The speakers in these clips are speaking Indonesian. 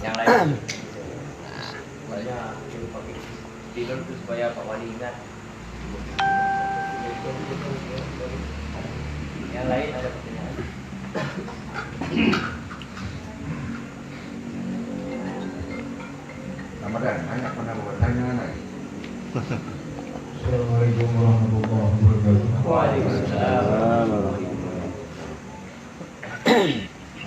Yang lain banyak pakai tidur itu supaya Pak Wali ingat. Yang lain ada pertanyaan? Ramadan, anak mana bertanya anak? Assalamualaikum warahmatullahi wabarakatuh. Waalaikumsalam.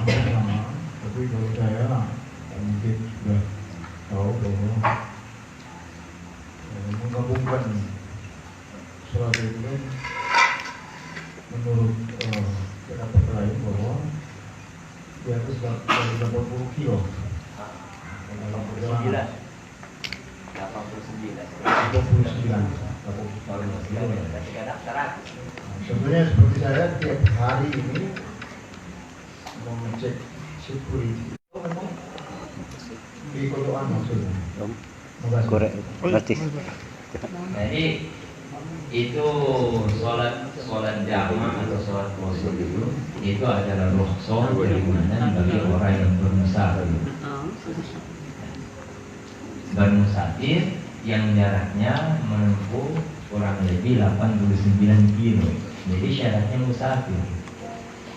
Sama, tapi kalau saya mungkin sudah tahu bahwa menggabungkan sholat itu kan menurut pendapat lain bahwa di atas 80 kilo. 89. 89. 89. Kadang 100. Sebenarnya seperti saya tiap hari ini mengecek security. Di kodokan maksudnya. Korek, berarti. Jadi itu sholat jamaah atau sholat khusyuk itu adalah rukhsah dari mana bagi orang yang bermusafir. Bermusafir yang jaraknya menempuh kurang lebih 89 kilo. Jadi syaratnya musafir.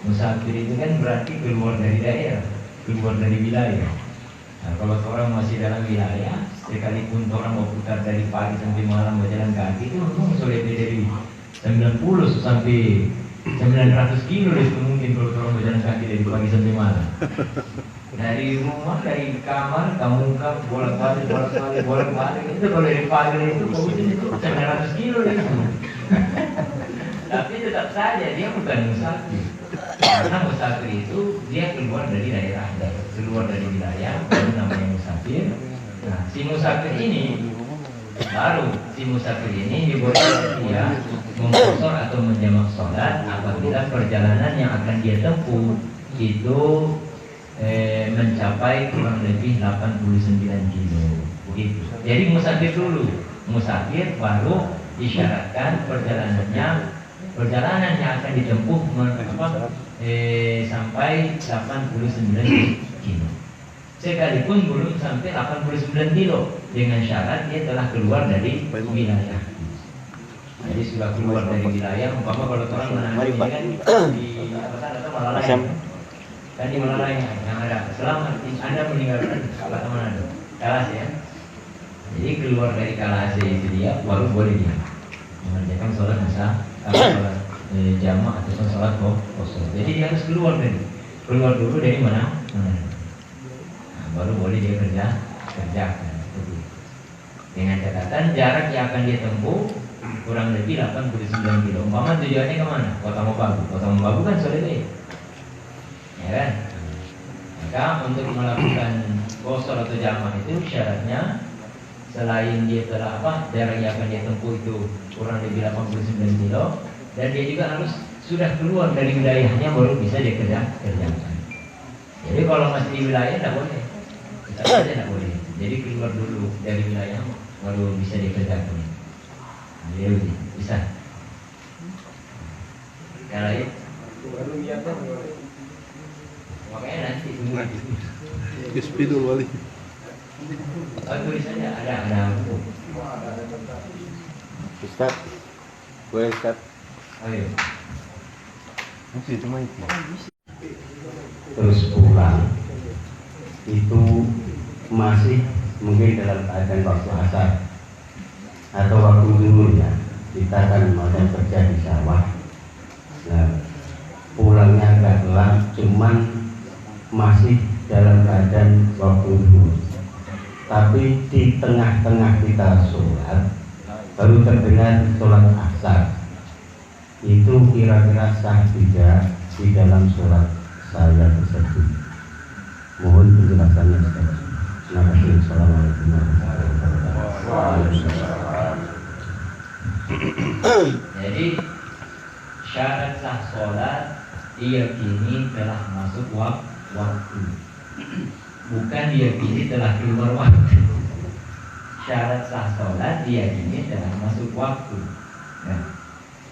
Musafir itu kan berarti keluar dari daerah, keluar dari wilayah. Nah, kalau orang masih dalam wilayah, sekalipun orang mau putar dari pagi sampai malam berjalan kaki itu memang sudah lebih dari 90 sampai 900 kilo itu mungkin kalau orang berjalan kaki dari pagi sampai malam. Dari rumah, dari kamar, kamu bolak-balik itu kalau dari pagi itu mungkin itu 900 kilo itu. Tapi tetap saja dia bukan musafir. Karena musafir itu dia keluar dari daerah, keluar dari wilayah, itu namanya musafir. Nah, si musafir ini dibolehkan dia mengqashar atau menjamak sholat apabila perjalanan yang akan dia tempuh itu mencapai kurang lebih 89 kilo. Gitu. Jadi musafir dulu, musafir baru disyaratkan perjalanan yang akan ditempuh sampai 89 kilo. Sekalipun belum sampai 89 kilo dengan syarat dia telah keluar dari wilayah. Jadi sudah keluar dari wilayah, umpama kalau orang menanam kan di apa sana Malalaya. Dan di Malalaya yang ada selama Anda meninggalkan kota Manado, Kalas ya. Jadi keluar dari Kalas itu dia baru boleh dia mengerjakan sholat sholat jamaah atau sholat khusyuk. Jadi dia harus keluar dulu dari mana? Nah, baru boleh dia kerjakan. Dengan catatan jarak yang akan dia tempuh kurang lebih 89 kilo. Umpama tujuannya kemana? Kota Mobagu kan Soleh, ya kan? Maka untuk melakukan qashar atau jamaah itu syaratnya selain dia telah jarak yang akan dia tempuh itu kurang lebih 89 kilo, dan dia juga harus sudah keluar dari wilayahnya baru bisa dia kerjakan. Jadi kalau masih di wilayah tidak boleh, kita saja tidak boleh. Jadi keluar dulu dari wilayah baru bisa dikerjakan. Jadi bisa. Yang lain? Makanya nanti semua Spidol wali. tulisannya ada buku. Ustaz. Boleh Ustaz. Ayo. Masih cuma itu. Terus pulang itu masih mungkin dalam keadaan waktu asar atau waktu zuhur ya, kita kan mau kerja di sawah. Nah, pulangnya agak gelap, cuman masih dalam keadaan waktu zuhur. Tapi di tengah-tengah kita sholat baru terdengar sholat asar. Itu kira-kira sah tidak di dalam sholat saya tersebut? Mohon penjelasannya. Terima kasih. Assalamualaikum warahmatullahi wabarakatuh. Jadi syarat sah sholat diyakini telah masuk waktu, bukan diyakini telah keluar waktu. Syarat sah sholat diyakini telah masuk waktu. Nah,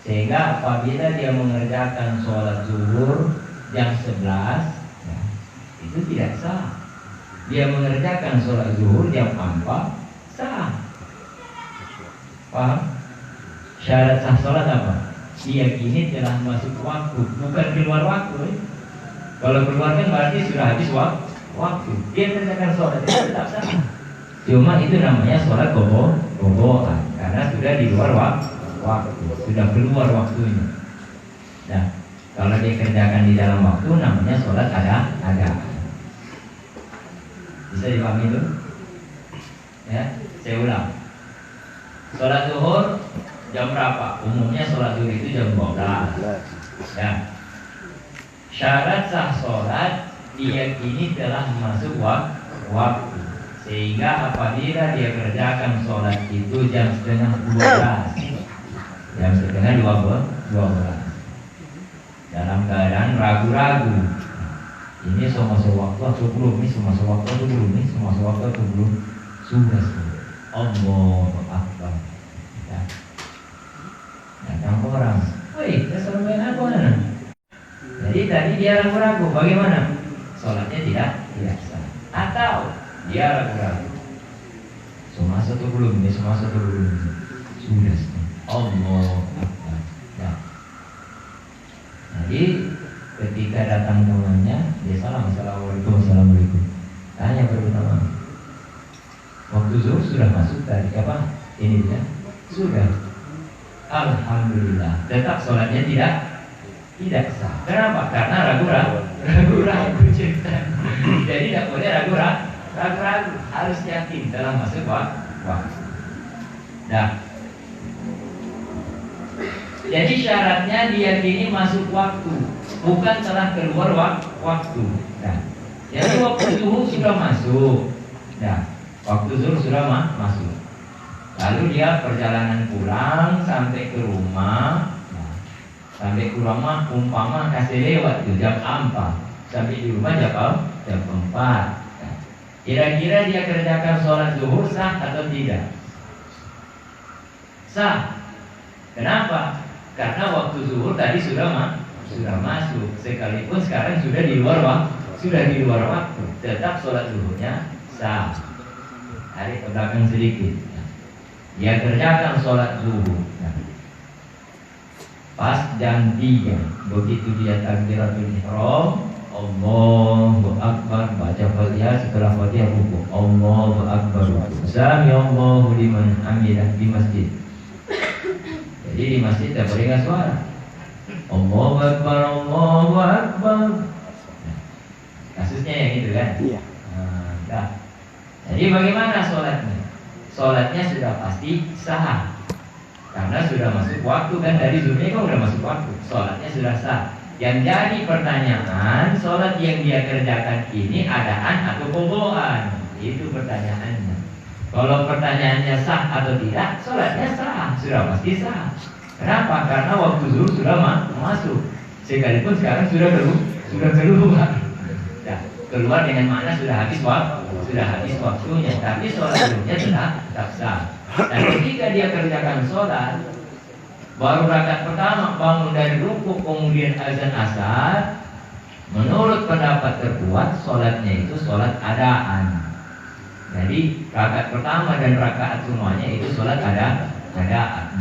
sehingga apabila dia mengerjakan sholat zuhur jam 11, itu tidak sah. Dia mengerjakan sholat zuhur jam 4 sah. Paham? Syarat sah sholat apa? Diyakini telah masuk waktu, bukan keluar waktu. Kalau keluar kan berarti sudah habis waktu. Dia kerjakan sholat itu tetap sah. Cuma itu namanya sholat boboan karena sudah di luar waktu, sudah keluar waktunya. Nah, kalau dia kerjakan di dalam waktu namanya sholat ada. Bisa dipahami itu? Ya, saya ulang. Sholat zuhur jam berapa? Umumnya sholat zuhur itu jam 12. Ya. Syarat sah sholat diyakini telah masuk waktu. Sehingga apabila dia kerjakan sholat itu jam setengah 12, jam setengah 12, dalam keadaan ragu-ragu, ini masuk waktu atau belum, ini masuk waktu atau belum, ini masuk waktu atau belum, sudah. Allahu Akbar. Ya. Datang orang, woi, keseruan apa mana? Jadi tadi dia ragu-ragu, bagaimana? Sholatnya tidak sah. Atau dia ragu-ragu, masuk atau belum, ini masuk atau belum, sudah. Allahu Akbar. Ya. Jadi ketika datang temannya, dia salam, assalamualaikum. Tanya pertama, waktu zuhur sudah masuk tadi apa? Ini dia sudah. Alhamdulillah. Tetap sholatnya tidak sah. Kenapa? Karena ragu-ragu cerita. Jadi tidak boleh ragu-ragu. Harus yakin dalam masuk waktu. Nah. Jadi syaratnya diyakini masuk waktu, bukan telah keluar waktu. Nah, jadi waktu zuhur sudah masuk. Nah, waktu zuhur sudah masuk. Lalu dia perjalanan pulang sampai ke rumah. Nah, sampai ke rumah umpama kasih lewat tuh jam 4. Sampai di rumah jam 4. Nah, kira-kira dia kerjakan sholat zuhur sah atau tidak? Sah. Kenapa? Karena waktu zuhur tadi sudah masuk, sekalipun sekarang sudah di luar waktu, tetap sholat zuhurnya sah. Tarik ke belakang sedikit. Dia kerjakan sholat zuhur. Pas jam 3, begitu dia takbiratul ihram, Allahu Akbar, baca Fatihah, setelah Fatihah ruku, Allahu Akbar, sami Allahu liman hamidah di masjid. Jadi di masjid tak boleh dengan suara. Allahu Akbar, Allahu Akbar. Kasusnya yang itu kan? Iya. Nah, jadi bagaimana sholatnya? Sholatnya sudah pasti sah, karena sudah masuk waktu kan, dari zuhur kan sudah masuk waktu. Sholatnya sudah sah. Yang jadi pertanyaan, sholat yang dia kerjakan ini adaan atau boboan? Itu pertanyaannya. Kalau pertanyaannya sah atau tidak, sholatnya sah, sudah pasti sah. Kenapa? Karena waktu zuhur sudah masuk. Sekalipun sekarang sudah keluar. Nah, keluar dengan makna sudah habis waktunya. Tapi sholat zuhurnya sudah tetap sah. Dan ketika dia kerjakan sholat, baru rakaat pertama bangun dari rukuk, kemudian azan asar, menurut pendapat terkuat, sholatnya itu sholat adaan. Jadi rakaat pertama dan rakaat semuanya itu sholat adaan.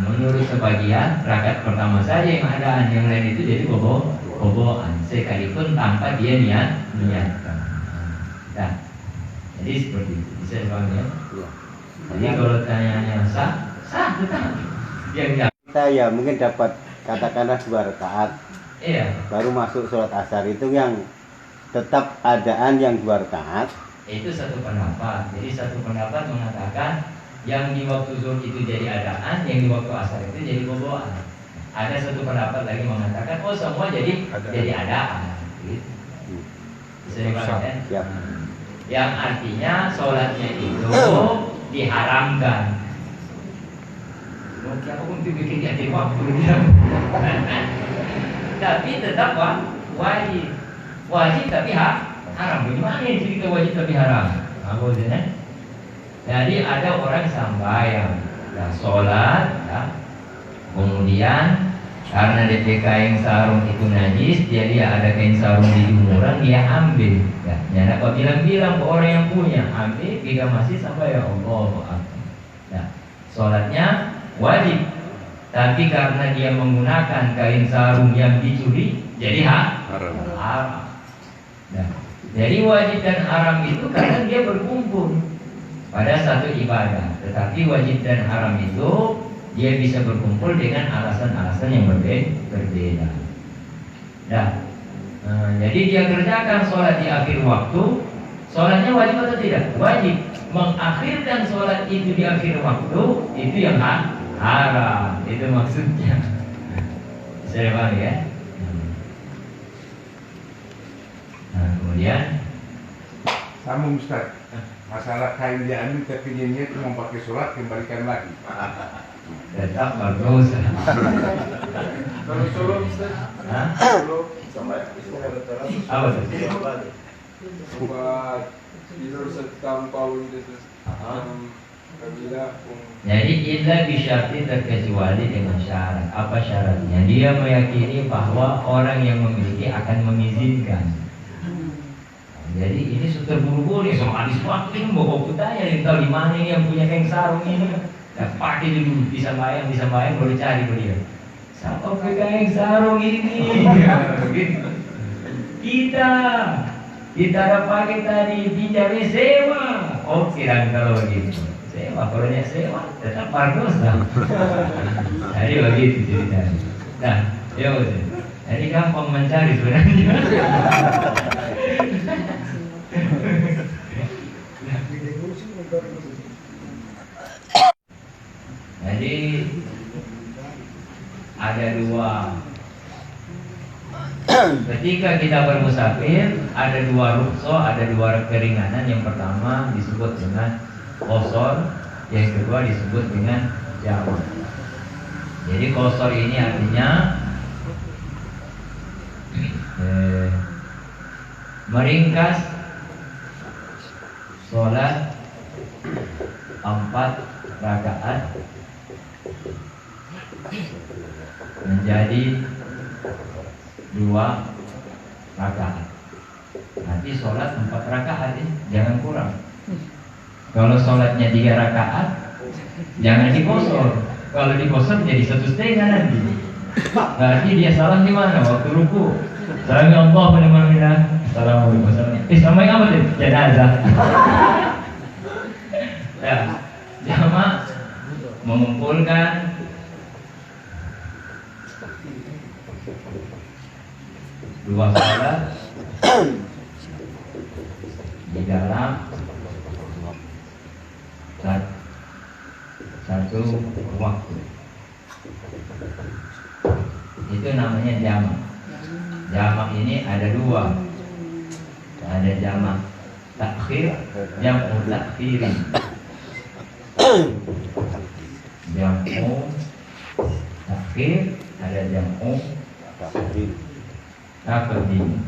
Menurut sebagian rakaat pertama saja yang adaan, yang lain itu jadi boboan, sekalipun tanpa dia niatkan. Nah, jadi seperti itu, bisa dipahami ya? Jadi kalau tanyanya sah tetap. Yang Kita ya mungkin dapat katakanlah 2 rakaat. iya, Baru masuk sholat asar itu yang tetap adaan yang 2 rakaat. itu satu pendapat. Jadi satu pendapat mengatakan yang di waktu zuhur itu jadi adaan, yang di waktu asar itu jadi boboan. Ada satu pendapat lagi mengatakan semua jadi adaan. Gitu. Bisa dipahami ya? Yang artinya sholatnya itu diharamkan. Siapa pun bikin dia di waktu dia. Tapi tetap wajib tapi haram. Bagaimana ini cerita wajib tapi haram? Jadi ada orang sampai yang sholat, ya, kemudian Karena DP kain sarung itu najis, jadi ada kain sarung di jemuran, dia ambil. Ya, jangan kau bilang-bilang ke orang yang punya, ambil, jika masih sampai ya Allah. Ya, sholatnya wajib, tapi karena dia menggunakan kain sarung yang dicuri, jadi haram. Nah, jadi wajib dan haram itu karena dia berkumpul pada satu ibadah. Tetapi wajib dan haram itu dia bisa berkumpul dengan alasan-alasan yang berbeda. Nah, jadi dia kerjakan sholat di akhir waktu. Sholatnya wajib atau tidak? Wajib. Mengakhirkan sholat itu di akhir waktu, itu yang haram. Itu maksudnya. Saya paham ya? Nah, kemudian Sama Ustaz, masalah kain diambil tapi dia niat mau pakai sholat, kembalikan lagi. tetap bagus. Kalau solo Ustaz, Hah? solo sama istilah Apa tuh? buat tidur setampau gitu. Kabila Jadi illa bisyarti terkecuali dengan syarat. Apa syaratnya? Dia meyakini bahwa orang yang memiliki akan mengizinkan. Jadi ini sudah buru-buru nih sama hadis waktu ini bawa kutanya nih tahu di mana ini yang punya kain sarung ini. Nah, pakai dulu bisa bayang baru cari beliau. Siapa pakai kain sarung ini? Gitu. Kita ada pakai tadi pinjamnya sewa. Oke dan kalau begitu sewa, kalau sewa tetap bagus lah. Jadi begitu ceritanya. Nah, ya betul. Jadi gampang mencari sebenarnya. Jadi ada dua. Ketika kita bermusafir, ada dua rukso, ada dua keringanan. Yang pertama disebut dengan qasar, yang kedua disebut dengan jamak. Jadi qasar ini artinya meringkas sholat 4 rakaat menjadi 2 rakaat. Nanti sholat 4 rakaat ya, jangan kurang. Kalau sholatnya 3 rakaat, jangan dikosor. Kalau dikosor jadi 1,5 nanti. Berarti dia salah di mana? Waktu ruku. Assalamualaikum. Sama yang apa tuh? Jenazah. Ya, jamak mengumpulkan dua sholat di dalam satu waktu. Itu namanya jamak. Jamak ini ada 2. Ada jamak takhir, jamu takhirin. Jamu takhir, ada jamu takdim.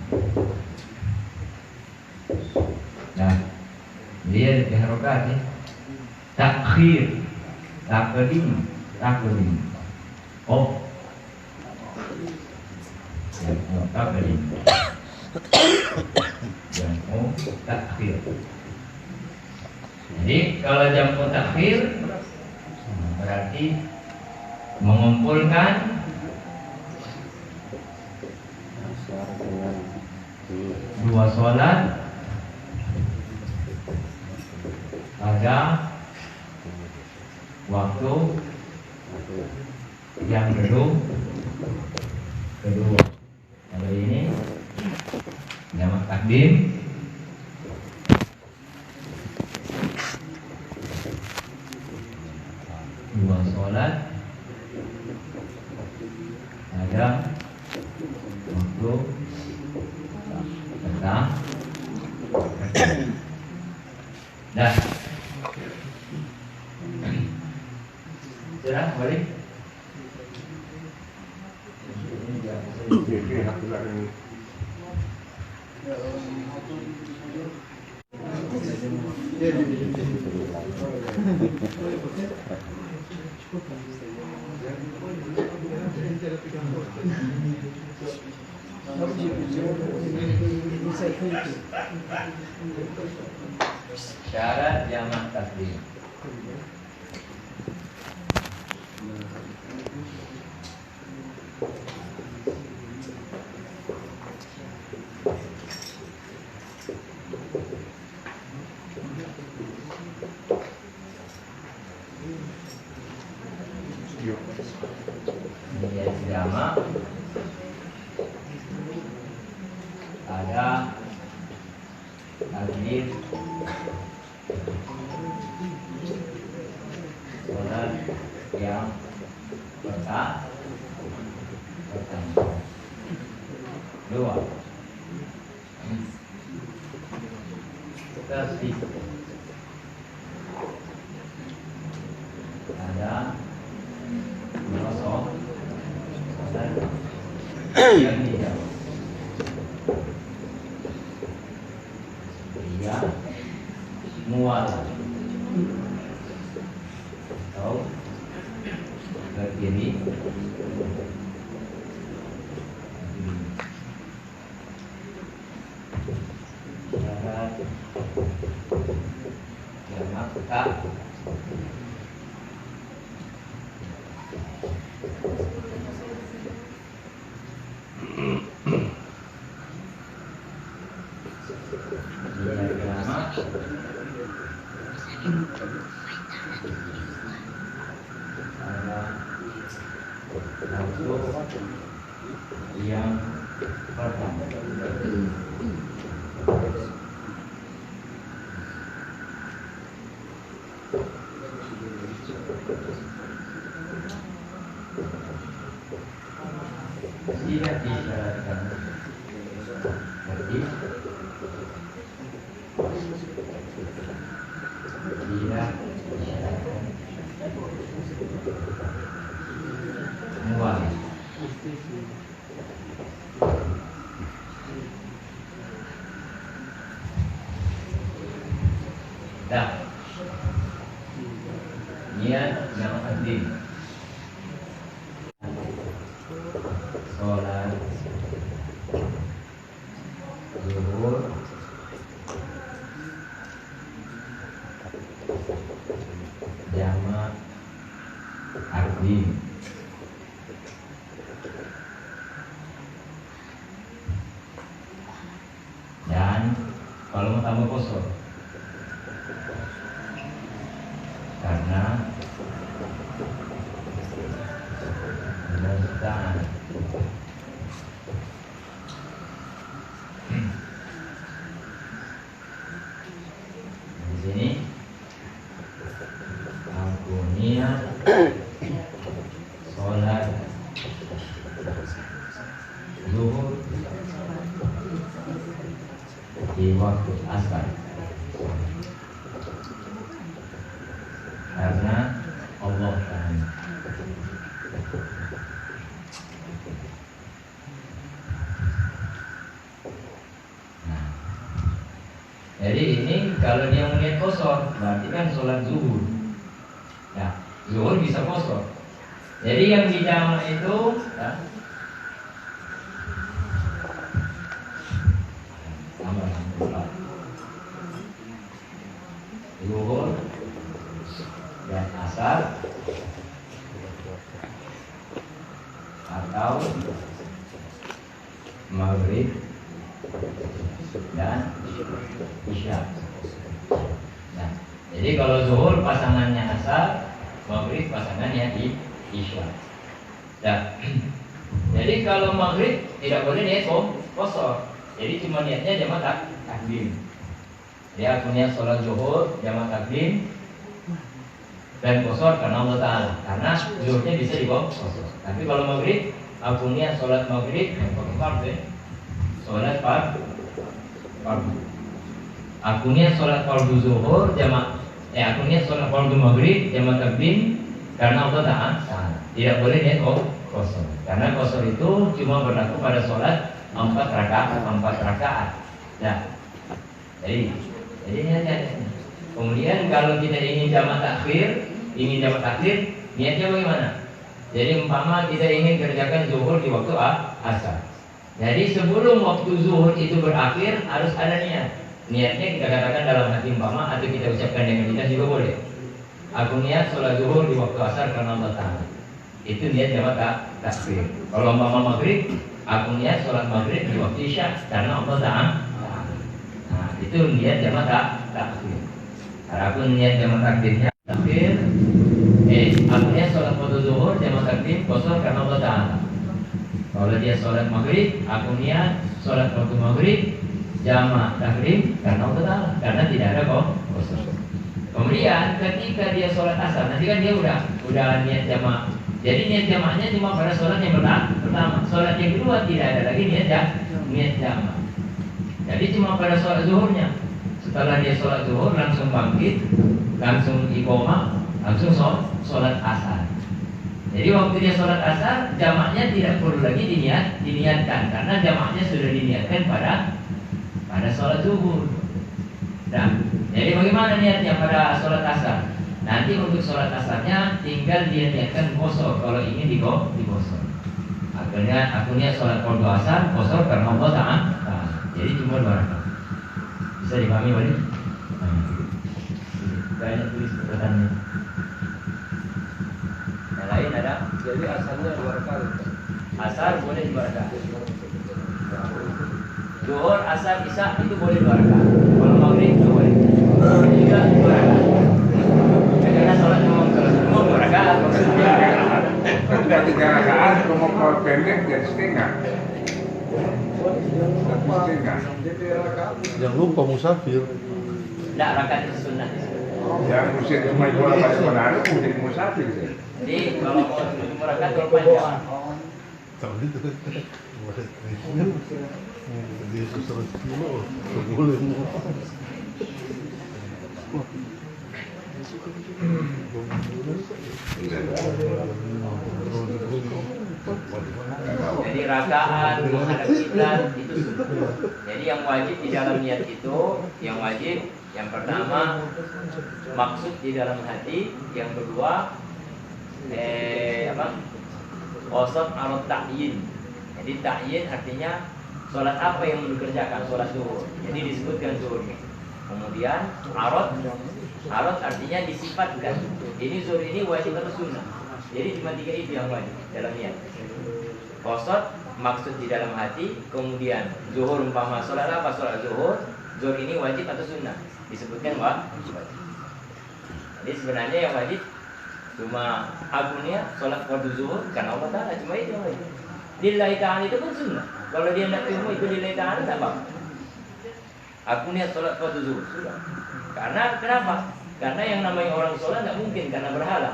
Nah, dia diharokat ya. Takhir, takdim. Oh, jamu takdim. Jamu takhir. Jadi kalau jamu takhir berarti mengumpulkan dua sholat pada waktu yang kedua. Kalau ini jamak takdim, dua sholat ada waktu petang. Dah. Sudah balik. Oke, aku lagi. Syarat jamak takdim. Ini jamak ada takdim sholat yang pertama dua kasih ada kosong dan yang dijawab tiga mual atau berdiri syarat jamak tak yang pertama tidak disyaratkan tapi tidak disyaratkan mual. Dah. Niat jamak takdim. Sholat zuhur jamak takdim. Dan kalau mau tambah kosor karena mudah di sini aku niat sholat zuhur di waktu asar karena Allah Ta'ala. Nah, jadi ini kalau dia melihat kosor berarti kan sholat zuhur. Ya, zuhur bisa kosor. Jadi yang di jamak itu ya, zuhur dan asar atau maghrib dan isya. Nah, jadi kalau zuhur pasangannya asar, maghrib pasangannya isya. Nah, jadi kalau maghrib tidak boleh niat kosor. Jadi cuma niatnya jamak takdim. Dia aku niat sholat zuhur jamak takdim dan kosor karena Allah Ta'ala, karena zuhurnya bisa dikosor. Tapi kalau maghrib aku niat sholat maghrib yang fardu, sholat fardu. Aku niat sholat fardu zuhur jamak, aku niat sholat fardu maghrib jamak takdim karena Allah Ta'ala. Tidak boleh niat kosor, karena kosor itu cuma berlaku pada sholat 4 rakaat. Nah, jadi niatnya. Kemudian kalau kita ingin jamak takhir, niatnya bagaimana? Jadi umpama kita ingin kerjakan zuhur di waktu asar. Jadi sebelum waktu zuhur itu berakhir harus ada niat. Niatnya kita katakan dalam hati umpama atau kita ucapkan dengan lidah juga boleh. Aku niat sholat zuhur di waktu asar karena Allah Ta'ala. Itu niat jamaah takbir. Kalau umpama maghrib, aku niat sholat maghrib di waktu isya karena Allah Ta'ala. Nah, itu niat jamaah takbir. Adapun niat jamaah takbirnya takbir, aku niat sholat waktu zuhur jamaah takbir kosor karena Allah Ta'ala. Kalau dia sholat maghrib, aku niat sholat waktu maghrib jamaah takbir karena Allah Ta'ala, karena tidak ada kosor. Kemudian ketika dia sholat asar, nanti kan dia udah niat jamaah. Jadi niat jamaahnya cuma pada sholat yang pertama. Sholat yang kedua tidak ada lagi niat jamaah. Jadi cuma pada sholat zuhurnya. Setelah dia sholat zuhur langsung bangkit, langsung iqomah, langsung sholat asar. Jadi waktu dia sholat asar, jamaahnya tidak perlu lagi diniatkan karena jamaahnya sudah diniatkan pada sholat zuhur. Nah, jadi bagaimana niatnya pada sholat asar? Nanti untuk sholat asarnya tinggal dia niatkan kosor kalau ingin dikosor. Akhirnya aku niat sholat fardu asar kosor karena Allah Ta'ala. Jadi cuma 2 rakaat. Bisa dipahami Wali? Banyak tulis pertanyaannya. Yang lain ada? Jadi asalnya 2 rakaat. Asar boleh 2 rakaat. Zuhur, asar, isya itu boleh 2 rakaat. Kalau maghrib itu boleh. Juga 2 rakaat. Karena sholat umum 2 rakaat maksudnya. Sudah 3 rakaat, kalau pendek jadi setengah. Jangan lupa musafir. Tidak, rakaat itu sunnah. Yang musik cuma jual pada Manado, mau jadi musafir. Jadi kalau mau 7 rakaat kalau panjang. Tahu itu. Dia 100 kilo, boleh. Jadi rakaat menghadap kiblat itu sunnah. Jadi yang wajib di dalam niat itu, yang wajib yang pertama maksud di dalam hati, yang kedua qasad arad ta'yin. Jadi ta'yin artinya sholat apa yang mau dikerjakan, sholat zuhur. Jadi disebutkan zuhur. Kemudian arad artinya disifatkan. Ini zuhur ini wajib atau sunnah. Jadi cuma 3 itu yang wajib dalam niat. Qasad maksud di dalam hati, kemudian zuhur umpama sholat apa, sholat zuhur. Zuhur ini wajib atau sunnah. Disebutkan wajib. Jadi sebenarnya yang wajib cuma aku niat sholat fardu zuhur karena Allah Ta'ala, cuma itu yang wajib. Lillahi ta'ala itu pun sunnah. Kalau dia nak ilmu itu lillahi ta'ala tak apa. Aku niat sholat fardu zuhur sudah. Karena kenapa? Karena yang namanya orang sholat tidak mungkin karena berhala.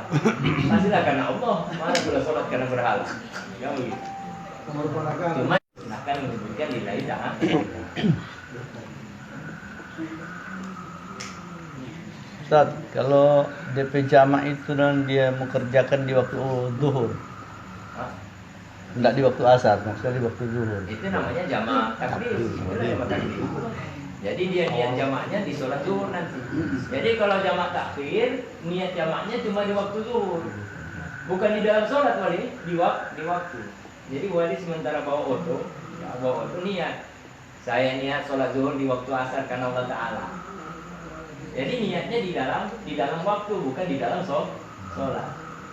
Pastilah karena Allah. Mana boleh sholat karena berhala? Yang begitu. Cuma akan menyebutkan lillahi ta'ala. Ustaz, kalau DP jamak itu dan dia mengerjakan di waktu zuhur, enggak di waktu asar, maksudnya di waktu zuhur. Itu namanya jamak takbir. Jadi dia niat jamaknya di sholat zuhur nanti. Jadi kalau jamak takbir, niat jamaknya cuma di waktu zuhur, bukan di dalam sholat wali, di waktu. Jadi wali sementara bawa oto niat. Saya niat sholat zuhur di waktu asar karena Allah Ta'ala. Jadi niatnya di dalam waktu, bukan di dalam sholat.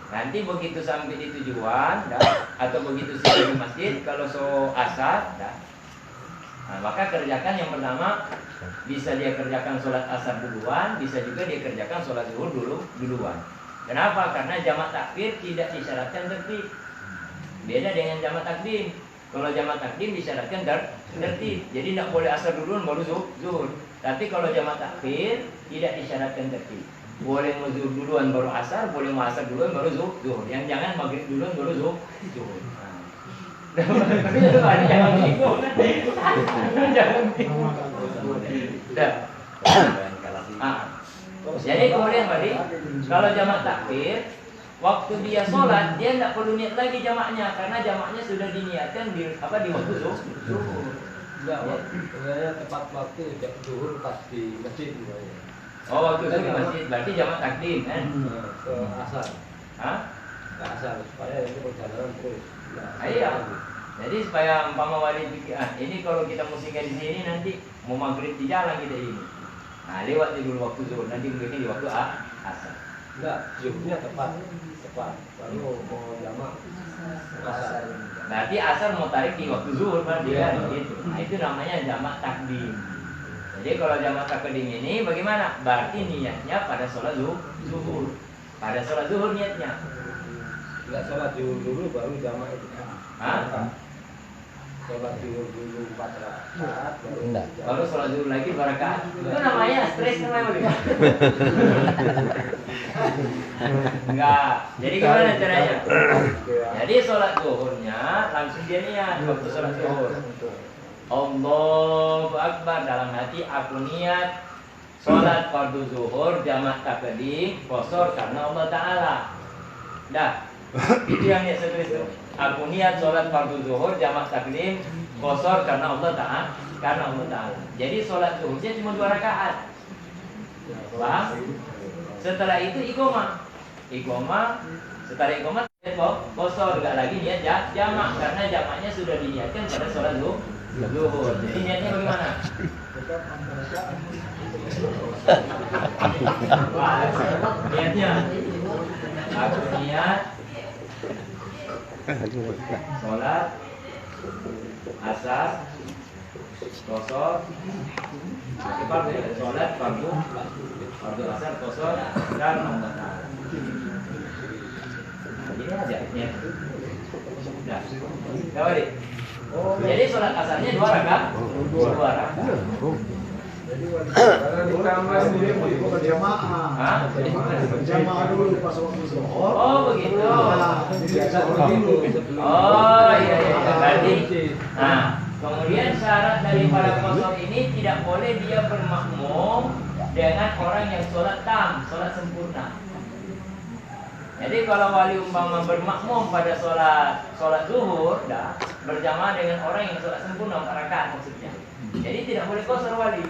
Nanti begitu sampai di tujuan, atau begitu sampai di masjid, kalau asar, nah, maka kerjakan yang pertama, bisa dia kerjakan sholat asar duluan, bisa juga dia kerjakan sholat zuhur duluan. Kenapa? Karena jamak takbir tidak disyaratkan tertib. Beda dengan jamak takdim. Kalau jamak takdim disyaratkan tertib. Jadi tidak boleh asar duluan baru zuhur. Tapi kalau jamak takbir tidak disyaratkan tertib. Boleh mau zuhur duluan baru asar, boleh mau asar duluan baru zuhur. Yang jangan maghrib duluan baru zuhur. Jangan bingung. Jangan bingung. Jadi kemudian tadi kalau jamak takbir, waktu dia sholat dia tidak perlu niat lagi jamaknya karena jamaknya sudah diniatkan di waktu zuhur. Ya, saya tepat waktu zuhur pas di masjid. Oh, waktu zuhur di masjid berarti jamak takdim kan? Ke asar. Hah? asal supaya itu perjalanan terus. Iya. Jadi supaya umpama wali pikir, ini kalau kita musiknya di sini nanti mau maghrib di jalan kita ini. Nah, lewat dulu waktu zuhur, nanti mungkin di waktu asar. Enggak, zuhurnya tepat. Baru mau jamak asar. Berarti asar mau tarik di waktu zuhur berarti kan gitu. Nah, itu namanya jamak takdim. Jadi kalau jamak takdim ini bagaimana? Berarti niatnya pada sholat zuhur. Pada sholat zuhur niatnya. Enggak sholat zuhur dulu baru jamak itu. Hah? Sholat zuhur dulu 4 rakaat baru Enggak. Baru sholat zuhur lagi 2 rakaat. Itu namanya stres namanya. Enggak. Jadi gimana caranya? Jadi sholat zuhurnya langsung dia niat waktu sholat zuhur. Allahu Akbar, dalam hati aku niat sholat fardu zuhur jamak takdim qashar karena Allah Ta'ala. Dah. Itu yang niat seperti itu. Aku niat sholat fardu zuhur jamak takdim qashar karena Allah Ta'ala. Jadi sholat zuhurnya cuma 2 rakaat. Paham? Setelah itu iqamah. Setelah iqamah qashar, enggak lagi niat jamak karena jamaknya sudah diniatkan pada sholat zuhur. Jadi niatnya bagaimana? Niatnya aku niat sholat asar qashar, sholat fardu asar qashar dan Allah Ta'ala. Ini aja niat. Dah. Kembali. Jadi sholat asarnya 2 rakaat. 2 rakaat. Karena ditambah sendiri mau berjamaah. Hah? Berjamaah dulu pas waktu zuhur. Oh begitu. Biasa dulu. Oh iya. Berarti, nah kemudian syarat daripada qashar ini tidak boleh dia bermakmum dengan orang yang sholat tam, sholat sempurna. Jadi kalau wali umpama bermakmum pada sholat zuhur, dah berjamaah dengan orang yang sholat sempurna 4 rakaat maksudnya. Jadi tidak boleh qashar wali.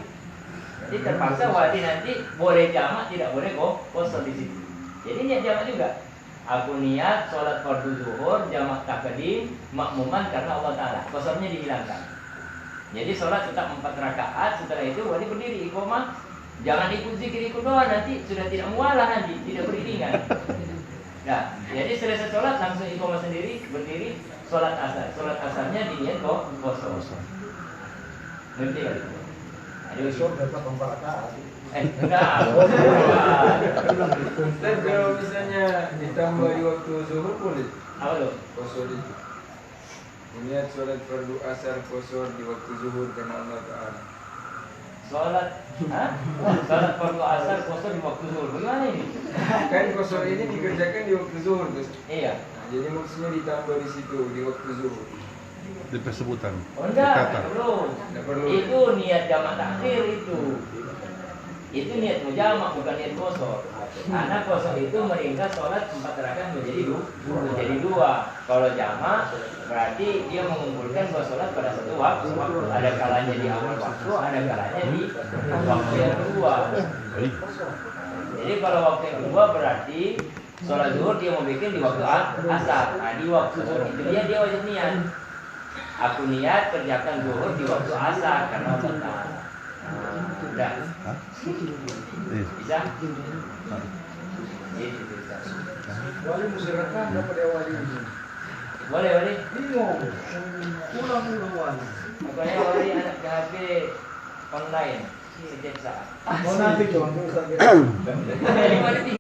Jadi terpaksa wali nanti boleh jamak, tidak boleh qashar di situ. Jadi niat jamak juga. Aku niat sholat fardu zuhur jamak takdim makmuman karena Allah Ta'ala. Qasharnya dihilangkan. Jadi sholat tetap 4 rakaat. Setelah itu wali berdiri iqamah. Jangan ikut zikir ikut doa, nanti sudah tidak mualah, nanti tidak beriringan. Nah, jadi selesai sholat langsung iqamah sendiri, berdiri sholat asar. Sholat asarnya diniat qashar. Ngerti kali? Ada usul Dapat 4 rakaat. enggak. Ustaz, kalau misalnya ditambah di waktu zuhur boleh Apa tuh? qashar itu? Niat sholat fardu asar qashar di waktu zuhur karena Allah Ta'ala. Sholat fardu asar qashar di waktu zuhur. Bagaimana ini? Kan qashar ini dikerjakan di waktu zuhur, Gus. Iya. Nah, jadi maksudnya ditambah di situ di waktu zuhur. Di persebutan. Oh enggak, Kata. belum. perlu. Itu niat jamak takhir itu. Itu niat mujamak, bukan niat qashar. Karena qashar itu meringkas sholat 4 rakaat menjadi 2. Kalau jamak berarti dia mengumpulkan 2 sholat pada satu waktu. Ada kalanya di awal waktu, ada kalanya di waktu yang kedua. Jadi kalau waktu yang kedua berarti sholat zuhur dia mau bikin di waktu asar. Nah di waktu zuhur itu dia wajib niat. Aku niat kerjakan zuhur di waktu asar karena Allah Ta'ala. Udah. Bisa? Gitu bisa. Wali musyarakah dapat wali ini. Boleh, wali? Bingung. Pulang wali. Makanya wali anak KHP online setiap saat. Mau nanti coba Ustaz. Wali